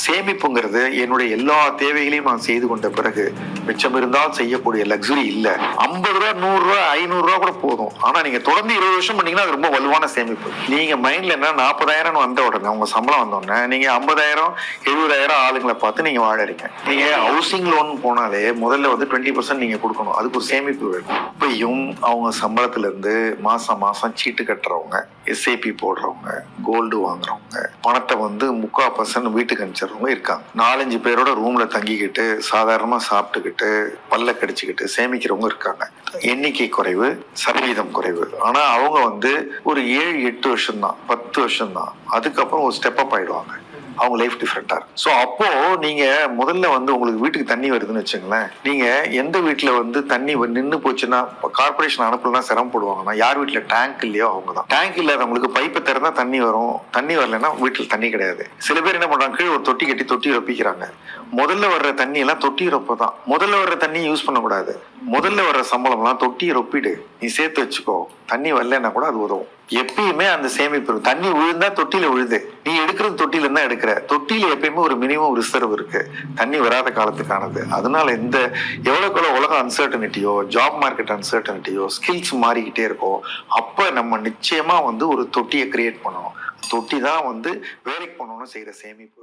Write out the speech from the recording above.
சேமிப்புங்கிறது என்னுடைய எல்லா தேவைகளையும் நான் செய்து கொண்ட பிறகு மிச்சம் இருந்தால் செய்யக்கூடிய லக்ஸுரி இல்ல. 50 ரூபா 100 ரூபா 500 ரூபா கூட போதும். ஆனா நீங்க தொடர்ந்து 20 வருஷம் பண்ணீங்கன்னா அது ரொம்ப வலுவான சேமிப்பு. நீங்க மைண்ட்ல என்ன 40,000 வந்த உடனே உங்க சம்பளம் வந்த உடனே நீங்க 50,000 70,000 ஆளுங்களை பார்த்து நீங்க வாழறீங்க. நீங்க ஹவுசிங் லோன் போனாலே முதல்ல வந்து 20% நீங்க கொடுக்கணும். அதுக்கு ஒரு சேமிப்பு வேணும். இப்பயும் அவங்க சம்பளத்துல இருந்து மாசம் மாசம் சீட்டு கட்டுறவங்க, எஸ்ஐபி போடுறவங்க, கோல்டு வாங்குறவங்க, பணத்தை வந்து 3/4% வீட்டுக்கு அனுப்பிச்சிடுறவங்க இருக்காங்க. 4-5 பேரோட ரூம்ல தங்கிக்கிட்டு சாதாரணமா சாப்பிட்டுக்கிட்டு பல்ல கடிச்சுக்கிட்டு சேமிக்கிறவங்க இருக்காங்க. எண்ணிக்கை குறைவு, சதவீதம் குறைவு. ஆனா அவங்க வந்து ஒரு 7-8 வருஷம் தான், 10 வருஷம் தான், அதுக்கப்புறம் ஒரு ஸ்டெப் அப் ஆயிடுவாங்க. அவங்க லைஃப் டிஃப்ரெண்டா இருக்கும். ஸோ அப்போ நீங்க முதல்ல வந்து உங்களுக்கு வீட்டுக்கு தண்ணி வருதுன்னு வச்சுங்களேன், நீங்க எந்த வீட்டுல வந்து தண்ணி நின்று போச்சுன்னா கார்பரேஷன் அனுப்பலாம் சிரமப்படுவாங்கன்னா யார் வீட்டுல டேங்க் இல்லையோ அவங்க தான். டேங்க் இல்லாதவங்களுக்கு பைப்பை திறந்தா தண்ணி வரும், தண்ணி வரலன்னா வீட்டுல தண்ணி கிடையாது. சில பேர் என்ன பண்றாங்க, கீழே ஒரு தொட்டி கட்டி தொட்டி ரொப்பிக்கிறாங்க. முதல்ல வர்ற தண்ணி எல்லாம் தொட்டி ரொப்ப தான். முதல்ல வர்ற தண்ணி யூஸ் பண்ணக்கூடாது. முதல்ல வர்ற சம்பளம் எல்லாம் தொட்டியை ரொப்பிடு, நீ சேர்த்து வச்சுக்கோ, தண்ணி வரலன்னா கூட அது உதவும். எப்பயுமே அந்த சேமிப்பு, தண்ணி விழுந்தா தொட்டியில விழுது, நீ எடுக்கிறது தொட்டில இருந்தா எடுக்கிற. தொட்டியில எப்பயுமே ஒரு மினிமம் ரிசர்வ் இருக்கு, தண்ணி வராத காலத்துக்கானது. அதனால இந்த எவ்வளவுக்குள்ள உலக அன்சர்டனிட்டியோ, ஜாப் மார்க்கெட் அன்சர்டனிட்டியோ, ஸ்கில்ஸ் மாறிக்கிட்டே இருக்கோ, அப்ப நம்ம நிச்சயமா வந்து ஒரு தொட்டியை கிரியேட் பண்ணணும். தொட்டி தான் வந்து வேலைக்கு போனோம்னு செய்யற சேமிப்பு.